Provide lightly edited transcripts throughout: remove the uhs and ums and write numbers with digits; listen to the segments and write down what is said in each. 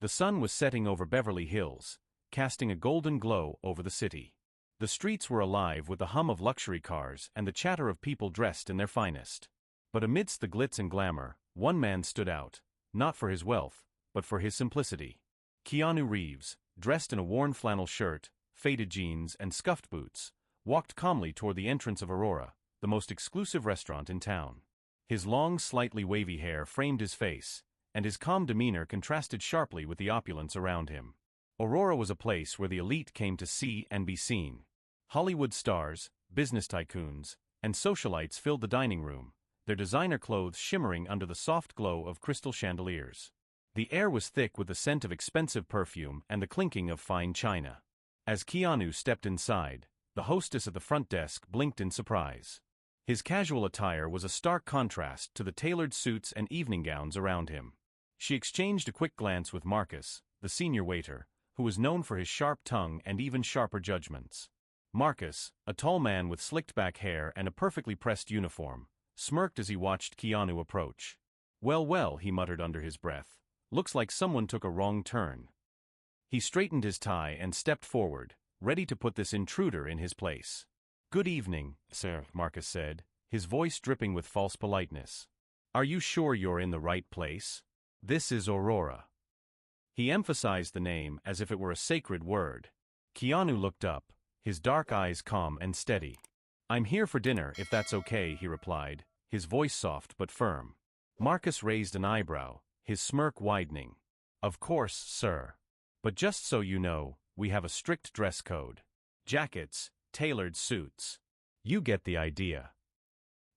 The sun was setting over Beverly Hills, casting a golden glow over the city. The streets were alive with the hum of luxury cars and the chatter of people dressed in their finest. But amidst the glitz and glamour, one man stood out, not for his wealth, but for his simplicity. Keanu Reeves, dressed in a worn flannel shirt, faded jeans, and scuffed boots, walked calmly toward the entrance of Aurora, the most exclusive restaurant in town. His long, slightly wavy hair framed his face, and his calm demeanor contrasted sharply with the opulence around him. Aurora was a place where the elite came to see and be seen. Hollywood stars, business tycoons, and socialites filled the dining room, their designer clothes shimmering under the soft glow of crystal chandeliers. The air was thick with the scent of expensive perfume and the clinking of fine china. As Keanu stepped inside, the hostess at the front desk blinked in surprise. His casual attire was a stark contrast to the tailored suits and evening gowns around him. She exchanged a quick glance with Marcus, the senior waiter, who was known for his sharp tongue and even sharper judgments. Marcus, a tall man with slicked-back hair and a perfectly pressed uniform, smirked as he watched Keanu approach. "Well, well," he muttered under his breath, "looks like someone took a wrong turn." He straightened his tie and stepped forward, ready to put this intruder in his place. "Good evening, sir," Marcus said, his voice dripping with false politeness. "Are you sure you're in the right place? This is Aurora." He emphasized the name as if it were a sacred word. Keanu looked up, his dark eyes calm and steady. "I'm here for dinner if that's okay," he replied, his voice soft but firm. Marcus raised an eyebrow, his smirk widening. "Of course, sir. But just so you know, we have a strict dress code. Jackets, tailored suits. You get the idea."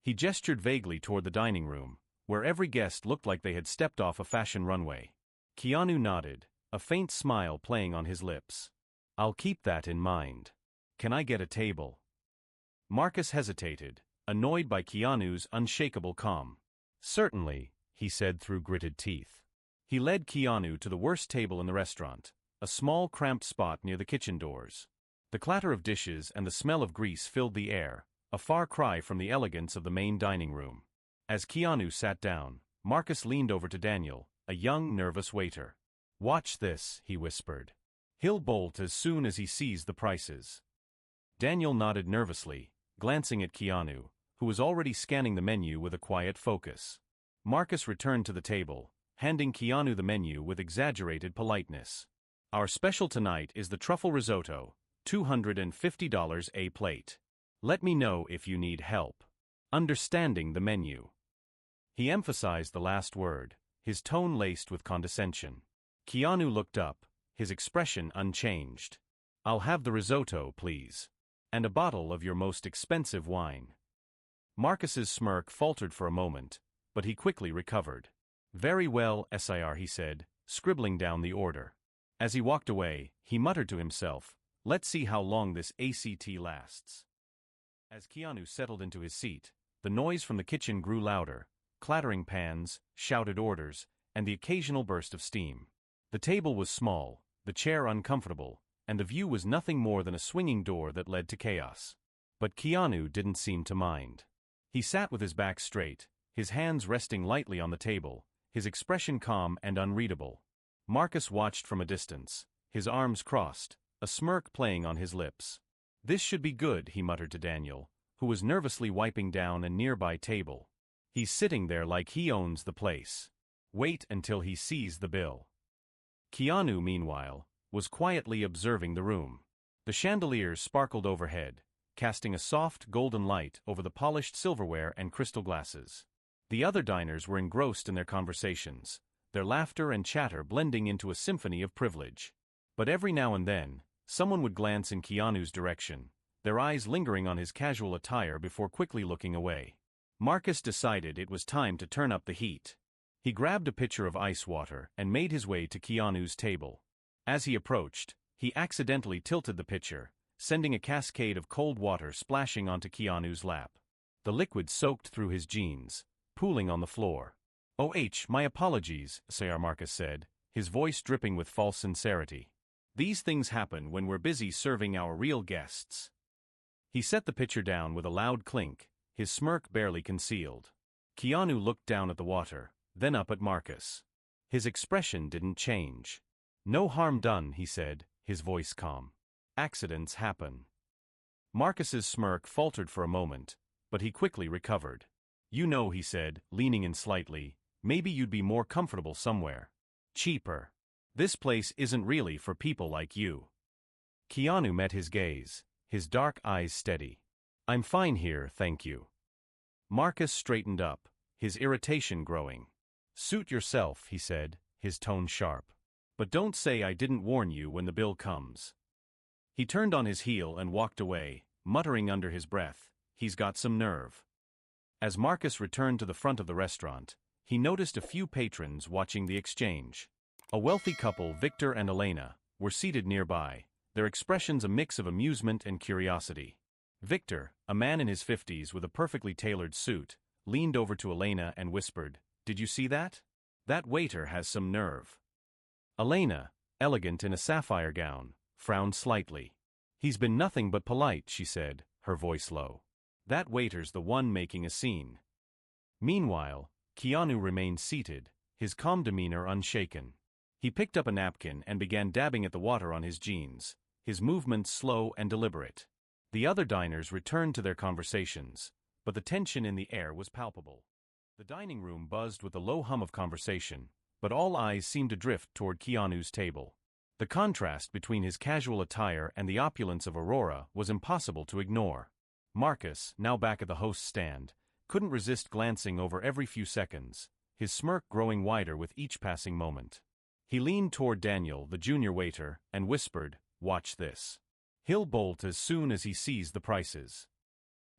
He gestured vaguely toward the dining room, where every guest looked like they had stepped off a fashion runway. Keanu nodded, a faint smile playing on his lips. "I'll keep that in mind. Can I get a table?" Marcus hesitated, annoyed by Keanu's unshakable calm. "Certainly," he said through gritted teeth. He led Keanu to the worst table in the restaurant, a small cramped spot near the kitchen doors. The clatter of dishes and the smell of grease filled the air, a far cry from the elegance of the main dining room. As Keanu sat down, Marcus leaned over to Daniel, a young, nervous waiter. "Watch this," he whispered. "He'll bolt as soon as he sees the prices." Daniel nodded nervously, glancing at Keanu, who was already scanning the menu with a quiet focus. Marcus returned to the table, handing Keanu the menu with exaggerated politeness. "Our special tonight is the truffle risotto, $250 a plate. Let me know if you need help understanding the menu." He emphasized the last word, his tone laced with condescension. Keanu looked up, his expression unchanged. "I'll have the risotto, please. And a bottle of your most expensive wine." Marcus's smirk faltered for a moment, but he quickly recovered. "Very well, sir," he said, scribbling down the order. As he walked away, he muttered to himself, "Let's see how long this ACT lasts." As Keanu settled into his seat, the noise from the kitchen grew louder, clattering pans, shouted orders, and the occasional burst of steam. The table was small, the chair uncomfortable, and the view was nothing more than a swinging door that led to chaos. But Keanu didn't seem to mind. He sat with his back straight, his hands resting lightly on the table, his expression calm and unreadable. Marcus watched from a distance, his arms crossed, a smirk playing on his lips. "This should be good," he muttered to Daniel, who was nervously wiping down a nearby table. "He's sitting there like he owns the place. Wait until he sees the bill." Keanu, meanwhile, was quietly observing the room. The chandeliers sparkled overhead, casting a soft golden light over the polished silverware and crystal glasses. The other diners were engrossed in their conversations, their laughter and chatter blending into a symphony of privilege. But every now and then, someone would glance in Keanu's direction, their eyes lingering on his casual attire before quickly looking away. Marcus decided it was time to turn up the heat. He grabbed a pitcher of ice water and made his way to Keanu's table. As he approached, he accidentally tilted the pitcher, sending a cascade of cold water splashing onto Keanu's lap. The liquid soaked through his jeans, pooling on the floor. "Oh, my apologies," sir," Marcus said, his voice dripping with false sincerity. "These things happen when we're busy serving our real guests." He set the pitcher down with a loud clink, his smirk barely concealed. Keanu looked down at the water, then up at Marcus. His expression didn't change. No harm done, he said, his voice calm. Accidents happen. Marcus's smirk faltered for a moment, but he quickly recovered. You know, he said, leaning in slightly, maybe you'd be more comfortable somewhere. Cheaper. This place isn't really for people like you. Keanu met his gaze, his dark eyes steady. I'm fine here, thank you. Marcus straightened up, his irritation growing. Suit yourself, he said, his tone sharp. But don't say I didn't warn you when the bill comes. He turned on his heel and walked away, muttering under his breath, he's got some nerve. As Marcus returned to the front of the restaurant, he noticed a few patrons watching the exchange. A wealthy couple, Victor and Elena, were seated nearby, their expressions a mix of amusement and curiosity. Victor, a man in his 50s with a perfectly tailored suit, leaned over to Elena and whispered, "Did you see that? That waiter has some nerve." Elena, elegant in a sapphire gown, frowned slightly. "He's been nothing but polite," she said, her voice low. "That waiter's the one making a scene." Meanwhile, Keanu remained seated, his calm demeanor unshaken. He picked up a napkin and began dabbing at the water on his jeans, his movements slow and deliberate. The other diners returned to their conversations, but the tension in the air was palpable. The dining room buzzed with a low hum of conversation, but all eyes seemed to drift toward Keanu's table. The contrast between his casual attire and the opulence of Aurora was impossible to ignore. Marcus, now back at the host's stand, couldn't resist glancing over every few seconds, his smirk growing wider with each passing moment. He leaned toward Daniel, the junior waiter, and whispered, "Watch this. He'll bolt as soon as he sees the prices."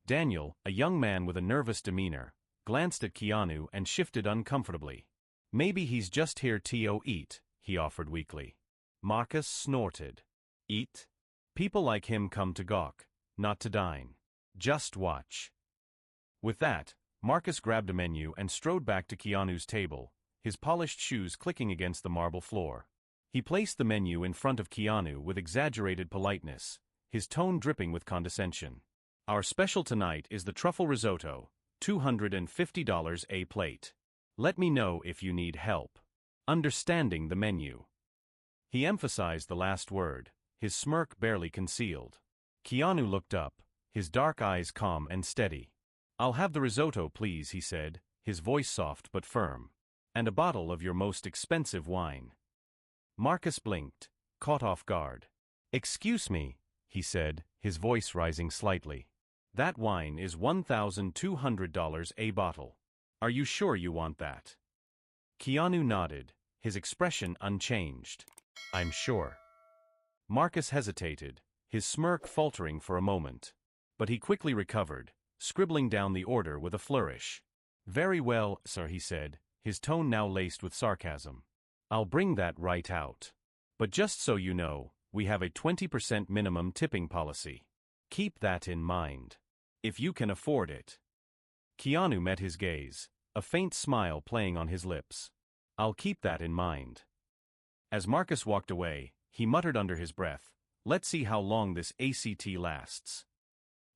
Daniel, a young man with a nervous demeanor, glanced at Keanu and shifted uncomfortably. "Maybe he's just here to eat," he offered weakly. Marcus snorted. "Eat? People like him come to gawk, not to dine. Just watch." With that, Marcus grabbed a menu and strode back to Keanu's table, his polished shoes clicking against the marble floor. He placed the menu in front of Keanu with exaggerated politeness, his tone dripping with condescension. "Our special tonight is the truffle risotto, $250 a plate. Let me know if you need help understanding the menu." He emphasized the last word, his smirk barely concealed. Keanu looked up, his dark eyes calm and steady. "I'll have the risotto, please," he said, his voice soft but firm. "And a bottle of your most expensive wine." Marcus blinked, caught off guard. "Excuse me," he said, his voice rising slightly. "That wine is $1,200 a bottle. Are you sure you want that?" Keanu nodded, his expression unchanged. "I'm sure." Marcus hesitated, his smirk faltering for a moment. But he quickly recovered, scribbling down the order with a flourish. "Very well, sir," he said, his tone now laced with sarcasm. "I'll bring that right out. But just so you know, we have a 20% minimum tipping policy. Keep that in mind. If you can afford it." Keanu met his gaze, a faint smile playing on his lips. "I'll keep that in mind." As Marcus walked away, he muttered under his breath, "Let's see how long this ACT lasts."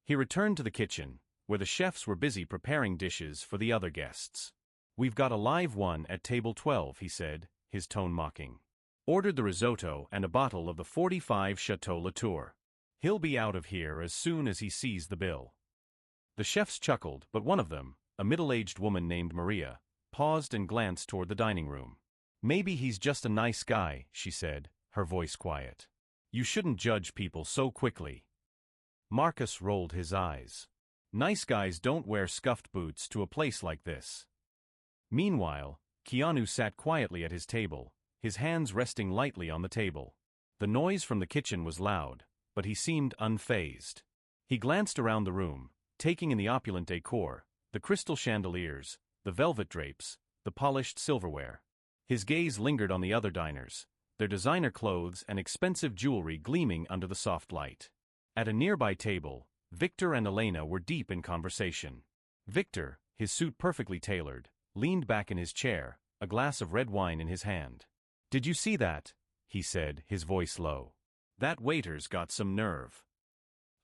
He returned to the kitchen, where the chefs were busy preparing dishes for the other guests. "We've got a live one at table 12, he said, his tone mocking. "Ordered the risotto and a bottle of the 45 Chateau Latour. He'll be out of here as soon as he sees the bill." The chefs chuckled, but one of them, a middle-aged woman named Maria, paused and glanced toward the dining room. "Maybe he's just a nice guy," she said, her voice quiet. "You shouldn't judge people so quickly." Marcus rolled his eyes. Nice guys don't wear scuffed boots to a place like this. Meanwhile, Keanu sat quietly at his table, his hands resting lightly on the table. The noise from the kitchen was loud, but he seemed unfazed. He glanced around the room, taking in the opulent decor, the crystal chandeliers, the velvet drapes, the polished silverware. His gaze lingered on the other diners, their designer clothes and expensive jewelry gleaming under the soft light. At a nearby table, Victor and Elena were deep in conversation. Victor, his suit perfectly tailored, leaned back in his chair, a glass of red wine in his hand. "Did you see that?" he said, his voice low. "That waiter's got some nerve."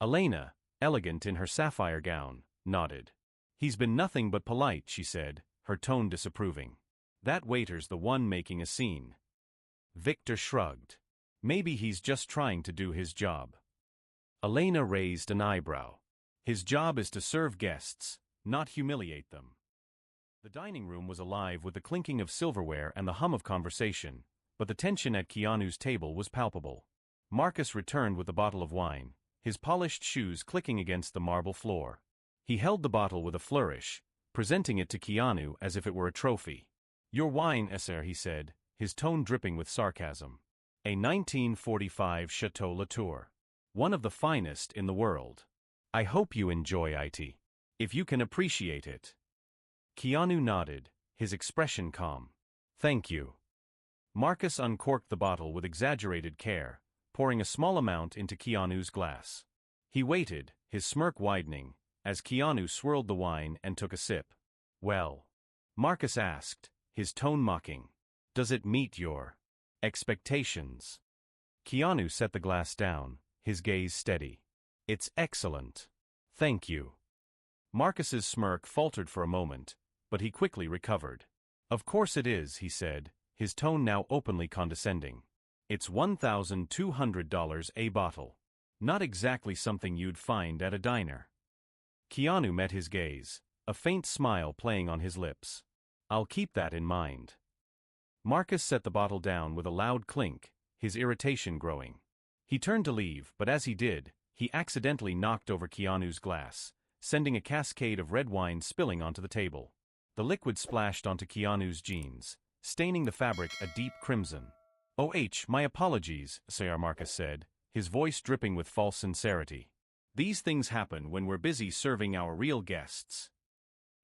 Elena, elegant in her sapphire gown, nodded. "He's been nothing but polite," she said, her tone disapproving. "That waiter's the one making a scene." Victor shrugged. Maybe he's just trying to do his job. Elena raised an eyebrow. His job is to serve guests, not humiliate them. The dining room was alive with the clinking of silverware and the hum of conversation, but the tension at Keanu's table was palpable. Marcus returned with a bottle of wine, his polished shoes clicking against the marble floor. He held the bottle with a flourish, presenting it to Keanu as if it were a trophy. "Your wine, sir," he said, his tone dripping with sarcasm. "A 1945 Chateau Latour. One of the finest in the world. I hope you enjoy it. If you can appreciate it." Keanu nodded, his expression calm. "Thank you." Marcus uncorked the bottle with exaggerated care, pouring a small amount into Keanu's glass. He waited, his smirk widening, as Keanu swirled the wine and took a sip. "Well?" Marcus asked, his tone mocking. "Does it meet your expectations?" Keanu set the glass down, his gaze steady. "It's excellent. Thank you." Marcus's smirk faltered for a moment, but he quickly recovered. "Of course it is," he said, his tone now openly condescending. "It's $1,200 a bottle. Not exactly something you'd find at a diner." Keanu met his gaze, a faint smile playing on his lips. "I'll keep that in mind." Marcus set the bottle down with a loud clink, his irritation growing. He turned to leave, but as he did, he accidentally knocked over Keanu's glass, sending a cascade of red wine spilling onto the table. The liquid splashed onto Keanu's jeans, staining the fabric a deep crimson. "Oh, my apologies," Sir Marcus said, his voice dripping with false sincerity. "These things happen when we're busy serving our real guests."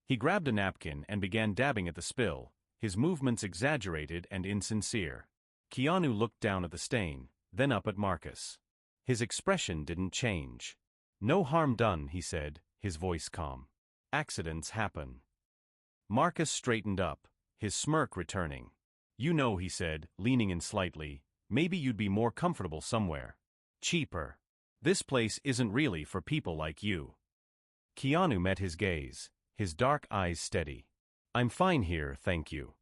He grabbed a napkin and began dabbing at the spill, his movements exaggerated and insincere. Keanu looked down at the stain, then up at Marcus. His expression didn't change. "No harm done," he said, his voice calm. "Accidents happen." Marcus straightened up, his smirk returning. "You know," he said, leaning in slightly, "maybe you'd be more comfortable somewhere. Cheaper. This place isn't really for people like you." Keanu met his gaze, his dark eyes steady. "I'm fine here, thank you."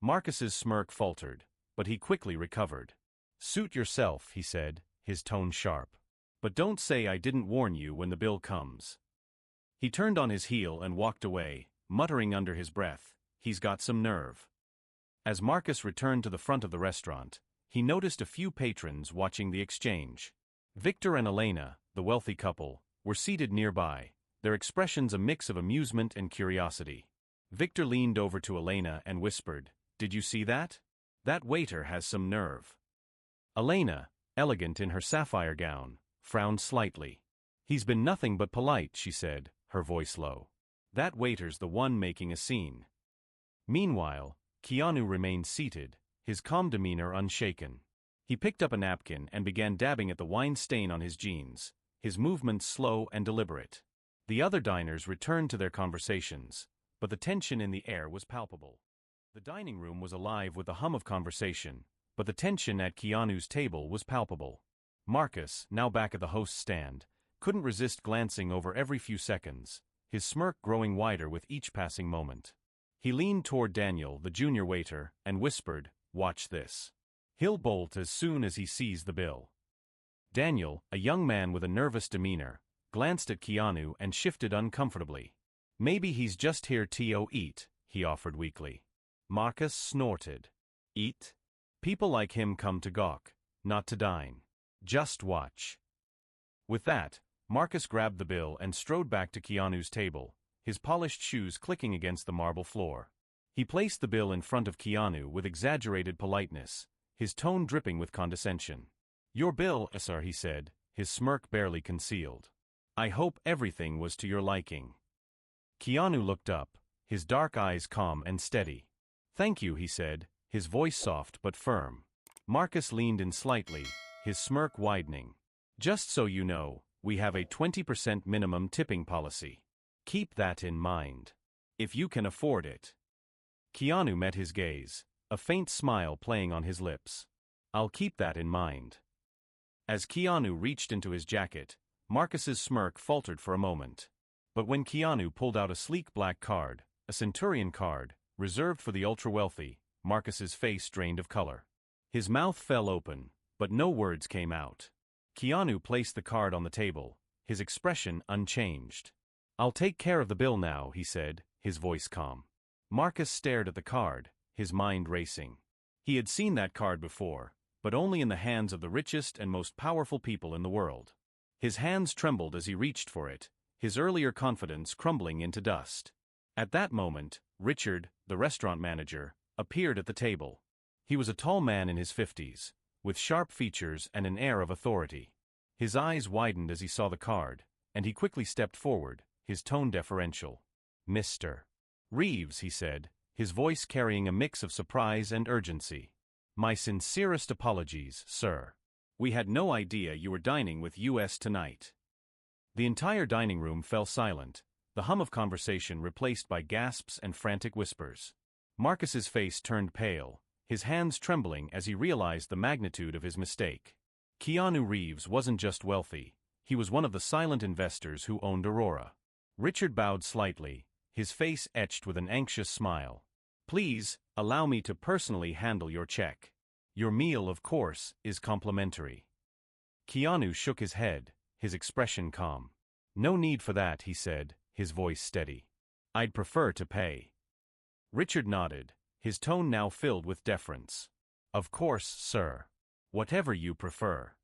Marcus's smirk faltered, but he quickly recovered. "Suit yourself," he said, his tone sharp. "But don't say I didn't warn you when the bill comes." He turned on his heel and walked away, muttering under his breath, "He's got some nerve." As Marcus returned to the front of the restaurant, he noticed a few patrons watching the exchange. Victor and Elena, the wealthy couple, were seated nearby, their expressions a mix of amusement and curiosity. Victor leaned over to Elena and whispered, "Did you see that? That waiter has some nerve." Elena, elegant in her sapphire gown, frowned slightly. "He's been nothing but polite," she said, her voice low. "That waiter's the one making a scene." Meanwhile, Keanu remained seated, his calm demeanor unshaken. He picked up a napkin and began dabbing at the wine stain on his jeans, his movements slow and deliberate. The other diners returned to their conversations, but the tension in the air was palpable. The dining room was alive with the hum of conversation, but the tension at Keanu's table was palpable. Marcus, now back at the host's stand, couldn't resist glancing over every few seconds, his smirk growing wider with each passing moment. He leaned toward Daniel, the junior waiter, and whispered, "Watch this. He'll bolt as soon as he sees the bill." Daniel, a young man with a nervous demeanor, glanced at Keanu and shifted uncomfortably. "Maybe he's just here to eat," he offered weakly. Marcus snorted. "Eat? People like him come to gawk, not to dine. Just watch." With that, Marcus grabbed the bill and strode back to Keanu's table, his polished shoes clicking against the marble floor. He placed the bill in front of Keanu with exaggerated politeness, his tone dripping with condescension. "Your bill, sir," he said, his smirk barely concealed. "I hope everything was to your liking." Keanu looked up, his dark eyes calm and steady. "Thank you," he said, his voice soft but firm. Marcus leaned in slightly, his smirk widening. "Just so you know, we have a 20% minimum tipping policy. Keep that in mind. If you can afford it." Keanu met his gaze, a faint smile playing on his lips. "I'll keep that in mind." As Keanu reached into his jacket, Marcus's smirk faltered for a moment. But when Keanu pulled out a sleek black card, a Centurion card, reserved for the ultra-wealthy, Marcus's face drained of color. His mouth fell open, but no words came out. Keanu placed the card on the table, his expression unchanged. "I'll take care of the bill now," he said, his voice calm. Marcus stared at the card, his mind racing. He had seen that card before, but only in the hands of the richest and most powerful people in the world. His hands trembled as he reached for it, his earlier confidence crumbling into dust. At that moment, Richard, the restaurant manager, appeared at the table. He was a tall man in his 50s, with sharp features and an air of authority. His eyes widened as he saw the card, and he quickly stepped forward, his tone deferential. "Mr. Reeves," he said, his voice carrying a mix of surprise and urgency. "My sincerest apologies, sir. We had no idea you were dining with us tonight." The entire dining room fell silent, the hum of conversation replaced by gasps and frantic whispers. Marcus's face turned pale, his hands trembling as he realized the magnitude of his mistake. Keanu Reeves wasn't just wealthy, he was one of the silent investors who owned Aurora. Richard bowed slightly, his face etched with an anxious smile. "Please, allow me to personally handle your check. Your meal, of course, is complimentary." Keanu shook his head, his expression calm. "No need for that," he said, his voice steady. "I'd prefer to pay." Richard nodded, his tone now filled with deference. "Of course, sir. Whatever you prefer."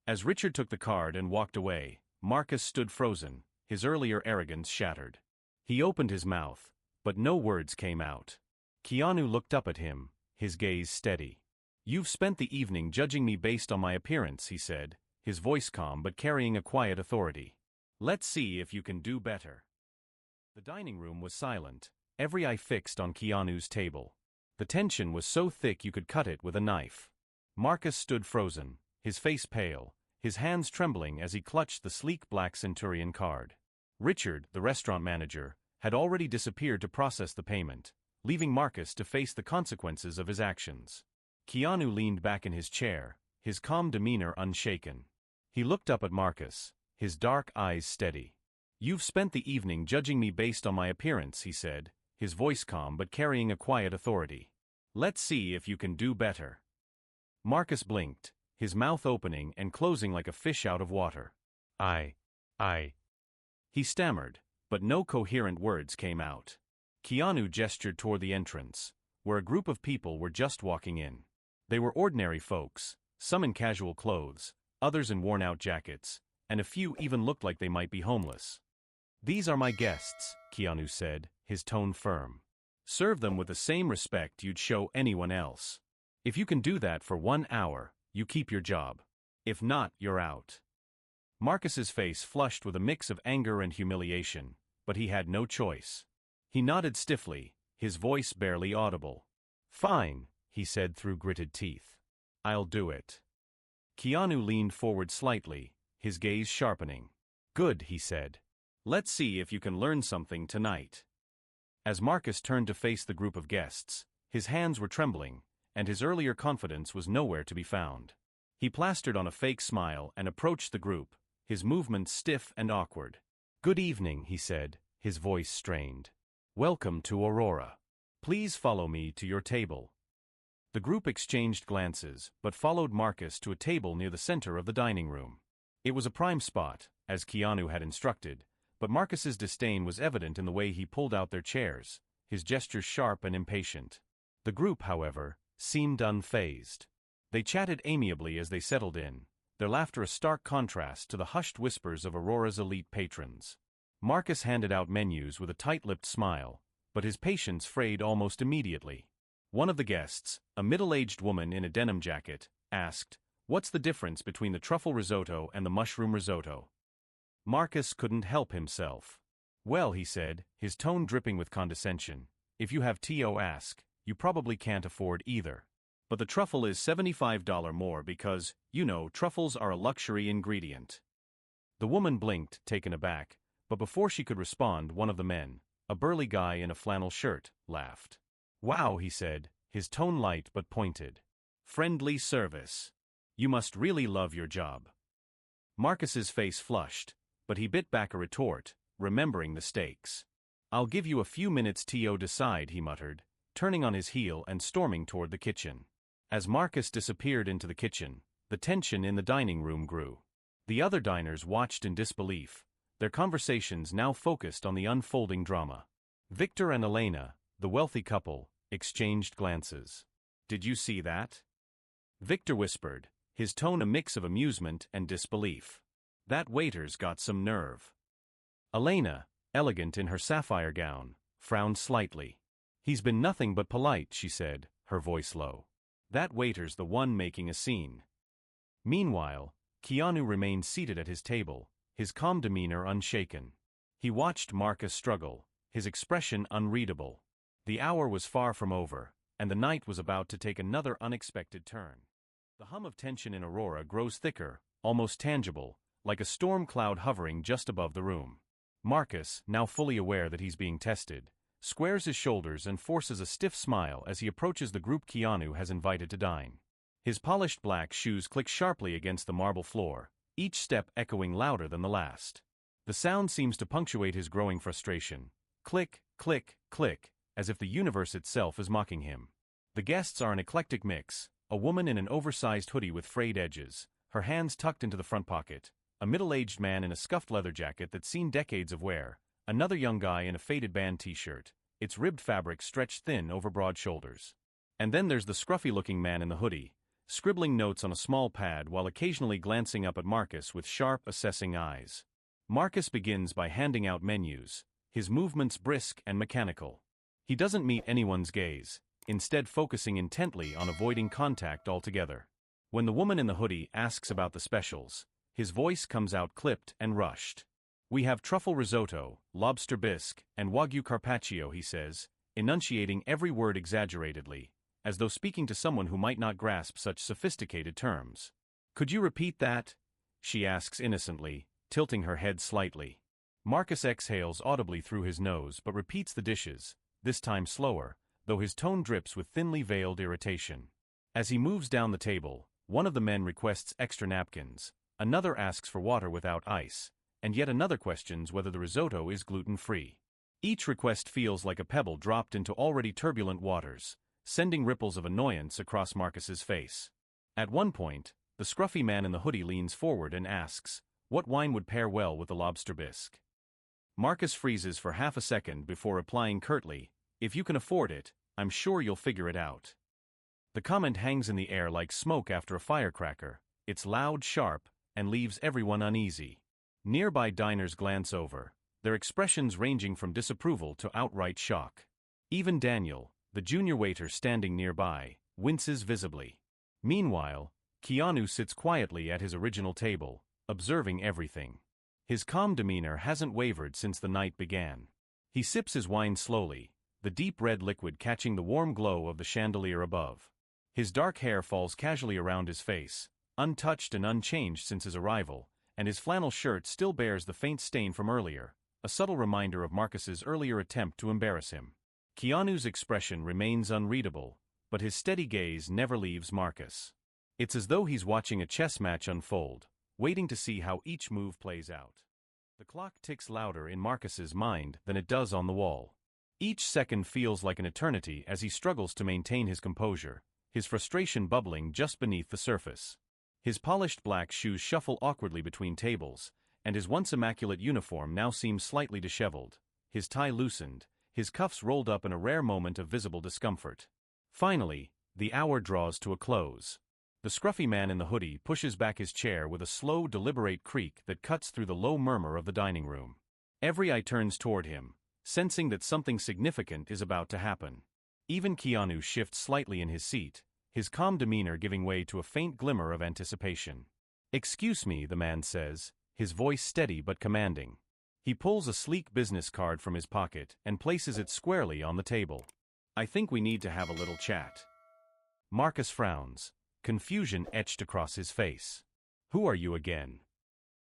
As Richard took the card and walked away, Marcus stood frozen, his earlier arrogance shattered. He opened his mouth, but no words came out. Keanu looked up at him, his gaze steady. "You've spent the evening judging me based on my appearance," he said, his voice calm but carrying a quiet authority. "Let's see if you can do better." The dining room was silent, every eye fixed on Keanu's table. The tension was so thick you could cut it with a knife. Marcus stood frozen, his face pale, his hands trembling as he clutched the sleek black Centurion card. Richard, the restaurant manager, had already disappeared to process the payment, leaving Marcus to face the consequences of his actions. Keanu leaned back in his chair, his calm demeanor unshaken. He looked up at Marcus, his dark eyes steady. "You've spent the evening judging me based on my appearance," he said, his voice calm but carrying a quiet authority. "Let's see if you can do better." Marcus blinked, his mouth opening and closing like a fish out of water. I. He stammered, but no coherent words came out. Keanu gestured toward the entrance, where a group of people were just walking in. They were ordinary folks, some in casual clothes, others in worn-out jackets, and a few even looked like they might be homeless. "These are my guests," Keanu said, his tone firm. "Serve them with the same respect you'd show anyone else. If you can do that for 1 hour, you keep your job. If not, you're out." Marcus's face flushed with a mix of anger and humiliation, but he had no choice. He nodded stiffly, his voice barely audible. "Fine," he said through gritted teeth. "I'll do it." Keanu leaned forward slightly, his gaze sharpening. "Good," he said. "Let's see if you can learn something tonight." As Marcus turned to face the group of guests, his hands were trembling, and his earlier confidence was nowhere to be found. He plastered on a fake smile and approached the group, his movements stiff and awkward. "Good evening," he said, his voice strained. "Welcome to Aurora. Please follow me to your table." The group exchanged glances, but followed Marcus to a table near the center of the dining room. It was a prime spot, as Keanu had instructed, but Marcus's disdain was evident in the way he pulled out their chairs, his gestures sharp and impatient. The group, however, seemed unfazed. They chatted amiably as they settled in, their laughter a stark contrast to the hushed whispers of Aurora's elite patrons. Marcus handed out menus with a tight-lipped smile, but his patience frayed almost immediately. One of the guests, a middle-aged woman in a denim jacket, asked, "What's the difference between the truffle risotto and the mushroom risotto?" Marcus couldn't help himself. "Well," he said, his tone dripping with condescension, "if you have T.O. ask, you probably can't afford either. But the truffle is $75 more because, truffles are a luxury ingredient." The woman blinked, taken aback, but before she could respond, one of the men, a burly guy in a flannel shirt, laughed. "Wow," he said, his tone light but pointed. "Friendly service. You must really love your job." Marcus's face flushed, but he bit back a retort, remembering the stakes. "I'll give you a few minutes to decide," he muttered, turning on his heel and storming toward the kitchen. As Marcus disappeared into the kitchen, the tension in the dining room grew. The other diners watched in disbelief, their conversations now focused on the unfolding drama. Victor and Elena, the wealthy couple, exchanged glances. "Did you see that?" Victor whispered, his tone a mix of amusement and disbelief. "That waiter's got some nerve." Elena, elegant in her sapphire gown, frowned slightly. "He's been nothing but polite," she said, her voice low. "That waiter's the one making a scene." Meanwhile, Keanu remained seated at his table, his calm demeanor unshaken. He watched Marcus struggle, his expression unreadable. The hour was far from over, and the night was about to take another unexpected turn. The hum of tension in Aurora grows thicker, almost tangible, like a storm cloud hovering just above the room. Marcus, now fully aware that he's being tested, squares his shoulders and forces a stiff smile as he approaches the group Keanu has invited to dine. His polished black shoes click sharply against the marble floor, each step echoing louder than the last. The sound seems to punctuate his growing frustration. Click, click, click, as if the universe itself is mocking him. The guests are an eclectic mix: a woman in an oversized hoodie with frayed edges, her hands tucked into the front pocket, a middle-aged man in a scuffed leather jacket that's seen decades of wear, another young guy in a faded band t-shirt, its ribbed fabric stretched thin over broad shoulders. And then there's the scruffy-looking man in the hoodie, scribbling notes on a small pad while occasionally glancing up at Marcus with sharp, assessing eyes. Marcus begins by handing out menus, his movements brisk and mechanical. He doesn't meet anyone's gaze, instead focusing intently on avoiding contact altogether. When the woman in the hoodie asks about the specials, his voice comes out clipped and rushed. "We have truffle risotto, lobster bisque, and wagyu carpaccio," he says, enunciating every word exaggeratedly, as though speaking to someone who might not grasp such sophisticated terms. "Could you repeat that?" she asks innocently, tilting her head slightly. Marcus exhales audibly through his nose but repeats the dishes, this time slower, though his tone drips with thinly veiled irritation. As he moves down the table, one of the men requests extra napkins, another asks for water without ice, and yet another questions whether the risotto is gluten-free. Each request feels like a pebble dropped into already turbulent waters, sending ripples of annoyance across Marcus's face. At one point, the scruffy man in the hoodie leans forward and asks, what wine would pair well with the lobster bisque? Marcus freezes for half a second before replying curtly, "If you can afford it, I'm sure you'll figure it out." The comment hangs in the air like smoke after a firecracker. It's loud, sharp, and leaves everyone uneasy. Nearby diners glance over, their expressions ranging from disapproval to outright shock. Even Daniel, the junior waiter standing nearby, winces visibly. Meanwhile, Keanu sits quietly at his original table, observing everything. His calm demeanor hasn't wavered since the night began. He sips his wine slowly, the deep red liquid catching the warm glow of the chandelier above. His dark hair falls casually around his face, untouched and unchanged since his arrival, and his flannel shirt still bears the faint stain from earlier, a subtle reminder of Marcus's earlier attempt to embarrass him. Keanu's expression remains unreadable, but his steady gaze never leaves Marcus. It's as though he's watching a chess match unfold, waiting to see how each move plays out. The clock ticks louder in Marcus's mind than it does on the wall. Each second feels like an eternity as he struggles to maintain his composure, his frustration bubbling just beneath the surface. His polished black shoes shuffle awkwardly between tables, and his once immaculate uniform now seems slightly disheveled, his tie loosened, his cuffs rolled up in a rare moment of visible discomfort. Finally, the hour draws to a close. The scruffy man in the hoodie pushes back his chair with a slow, deliberate creak that cuts through the low murmur of the dining room. Every eye turns toward him, sensing that something significant is about to happen. Even Keanu shifts slightly in his seat, his calm demeanor giving way to a faint glimmer of anticipation. "Excuse me," the man says, his voice steady but commanding. He pulls a sleek business card from his pocket and places it squarely on the table. "I think we need to have a little chat." Marcus frowns, confusion etched across his face. "Who are you again?"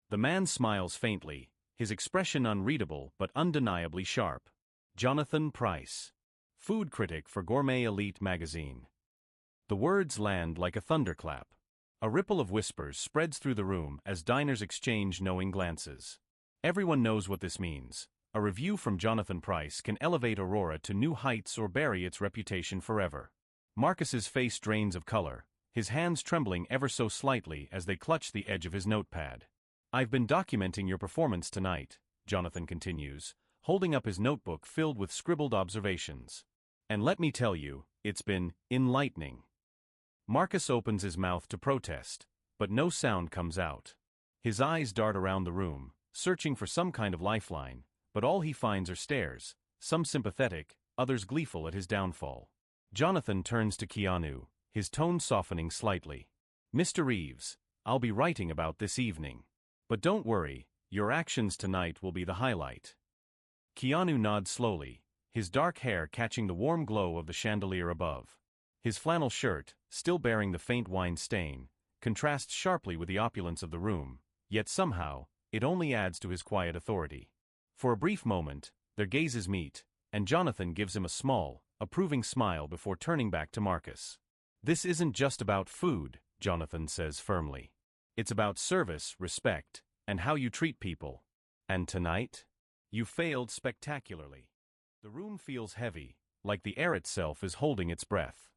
The man smiles faintly, his expression unreadable but undeniably sharp. "Jonathan Pryce, food critic for Gourmet Elite magazine." The words land like a thunderclap. A ripple of whispers spreads through the room as diners exchange knowing glances. Everyone knows what this means. A review from Jonathan Pryce can elevate Aurora to new heights or bury its reputation forever. Marcus's face drains of color, his hands trembling ever so slightly as they clutch the edge of his notepad. "I've been documenting your performance tonight," Jonathan continues, holding up his notebook filled with scribbled observations. "And let me tell you, it's been enlightening." Marcus opens his mouth to protest, but no sound comes out. His eyes dart around the room, searching for some kind of lifeline, but all he finds are stares, some sympathetic, others gleeful at his downfall. Jonathan turns to Keanu, his tone softening slightly. "Mr. Reeves, I'll be writing about this evening. But don't worry, your actions tonight will be the highlight." Keanu nods slowly, his dark hair catching the warm glow of the chandelier above. His flannel shirt, still bearing the faint wine stain, contrasts sharply with the opulence of the room, yet somehow, it only adds to his quiet authority. For a brief moment, their gazes meet, and Jonathan gives him a small, approving smile before turning back to Marcus. "This isn't just about food," Jonathan says firmly. "It's about service, respect, and how you treat people. And tonight? You failed spectacularly." The room feels heavy, like the air itself is holding its breath.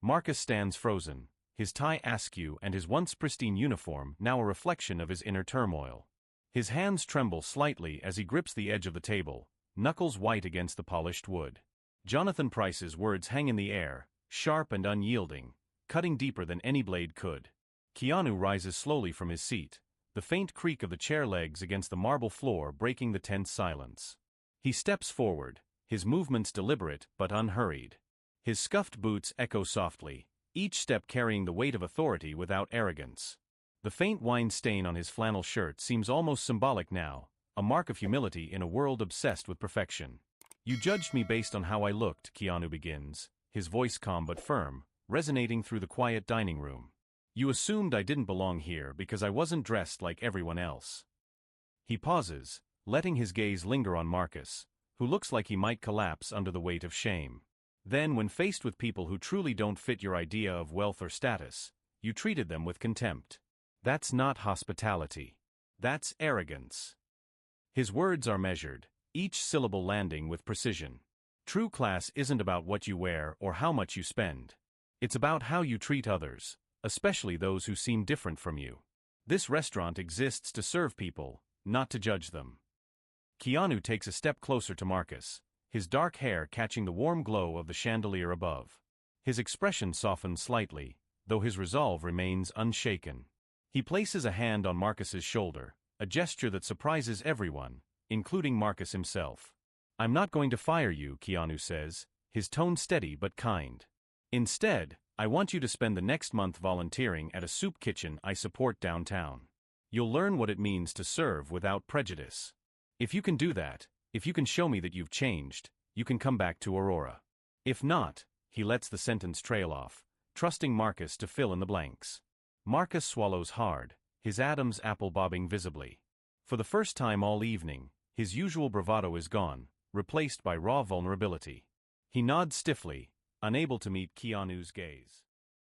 Marcus stands frozen, his tie askew and his once pristine uniform now a reflection of his inner turmoil. His hands tremble slightly as he grips the edge of the table, knuckles white against the polished wood. Jonathan Pryce's words hang in the air, sharp and unyielding, cutting deeper than any blade could. Keanu rises slowly from his seat, the faint creak of the chair legs against the marble floor breaking the tense silence. He steps forward, his movements deliberate but unhurried. His scuffed boots echo softly, each step carrying the weight of authority without arrogance. The faint wine stain on his flannel shirt seems almost symbolic now, a mark of humility in a world obsessed with perfection. "You judged me based on how I looked," Keanu begins, his voice calm but firm, resonating through the quiet dining room. "You assumed I didn't belong here because I wasn't dressed like everyone else." He pauses, letting his gaze linger on Marcus, who looks like he might collapse under the weight of shame. "Then, when faced with people who truly don't fit your idea of wealth or status, you treated them with contempt. That's not hospitality. That's arrogance." His words are measured, each syllable landing with precision. True class isn't about what you wear or how much you spend. It's about how you treat others, especially those who seem different from you. This restaurant exists to serve people, not to judge them. Keanu takes a step closer to Marcus, his dark hair catching the warm glow of the chandelier above. His expression softens slightly, though his resolve remains unshaken. He places a hand on Marcus's shoulder, a gesture that surprises everyone, including Marcus himself. "I'm not going to fire you," Keanu says, his tone steady but kind. "Instead, I want you to spend the next month volunteering at a soup kitchen I support downtown. You'll learn what it means to serve without prejudice. If you can do that, if you can show me that you've changed, you can come back to Aurora. If not," he lets the sentence trail off, trusting Marcus to fill in the blanks. Marcus swallows hard, his Adam's apple bobbing visibly. For the first time all evening, his usual bravado is gone, replaced by raw vulnerability. He nods stiffly, unable to meet Keanu's gaze.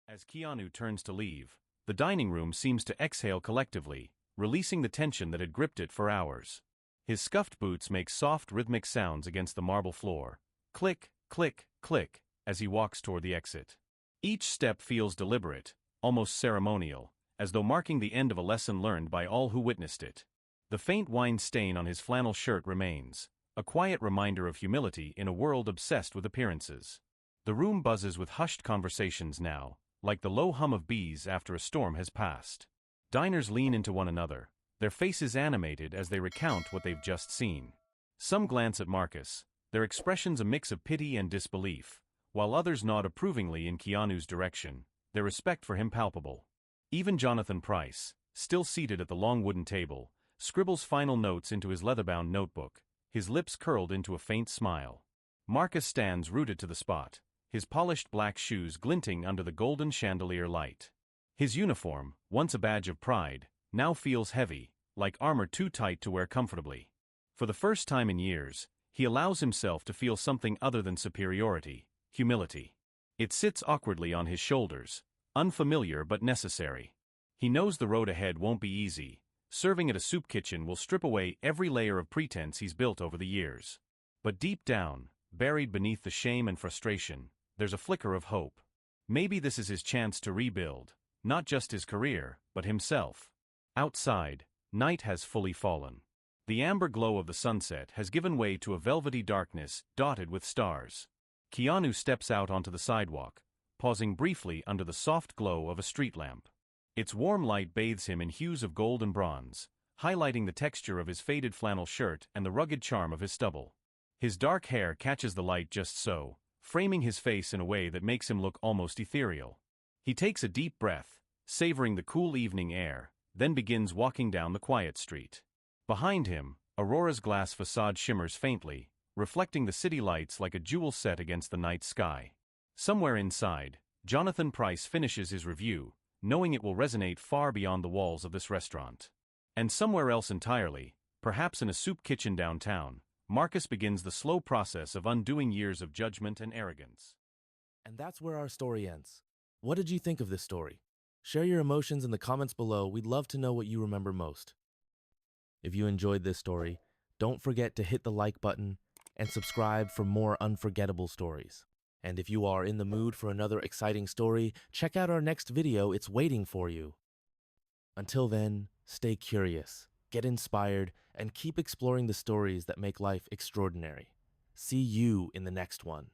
As Keanu turns to leave, the dining room seems to exhale collectively, releasing the tension that had gripped it for hours. His scuffed boots make soft rhythmic sounds against the marble floor, click, click, click, as he walks toward the exit. Each step feels deliberate, almost ceremonial, as though marking the end of a lesson learned by all who witnessed it. The faint wine stain on his flannel shirt remains, a quiet reminder of humility in a world obsessed with appearances. The room buzzes with hushed conversations now, like the low hum of bees after a storm has passed. Diners lean into one another, their faces animated as they recount what they've just seen. Some glance at Marcus, their expressions a mix of pity and disbelief, while others nod approvingly in Keanu's direction, their respect for him palpable. Even Jonathan Pryce, still seated at the long wooden table, scribbles final notes into his leather-bound notebook, his lips curled into a faint smile. Marcus stands rooted to the spot, his polished black shoes glinting under the golden chandelier light. His uniform, once a badge of pride, now feels heavy, like armor too tight to wear comfortably. For the first time in years, he allows himself to feel something other than superiority, humility. It sits awkwardly on his shoulders, unfamiliar but necessary. He knows the road ahead won't be easy. Serving at a soup kitchen will strip away every layer of pretense he's built over the years. But deep down, buried beneath the shame and frustration, there's a flicker of hope. Maybe this is his chance to rebuild, not just his career, but himself. Outside, night has fully fallen. The amber glow of the sunset has given way to a velvety darkness dotted with stars. Keanu steps out onto the sidewalk, pausing briefly under the soft glow of a street lamp. Its warm light bathes him in hues of gold and bronze, highlighting the texture of his faded flannel shirt and the rugged charm of his stubble. His dark hair catches the light just so, framing his face in a way that makes him look almost ethereal. He takes a deep breath, savoring the cool evening air, then begins walking down the quiet street. Behind him, Aurora's glass facade shimmers faintly, reflecting the city lights like a jewel set against the night sky. Somewhere inside, Jonathan Pryce finishes his review, knowing it will resonate far beyond the walls of this restaurant. And somewhere else entirely, perhaps in a soup kitchen downtown, Marcus begins the slow process of undoing years of judgment and arrogance. And that's where our story ends. What did you think of this story? Share your emotions in the comments below. We'd love to know what you remember most. If you enjoyed this story, don't forget to hit the like button and subscribe for more unforgettable stories. And if you are in the mood for another exciting story, check out our next video. It's waiting for you. Until then, stay curious, get inspired, and keep exploring the stories that make life extraordinary. See you in the next one.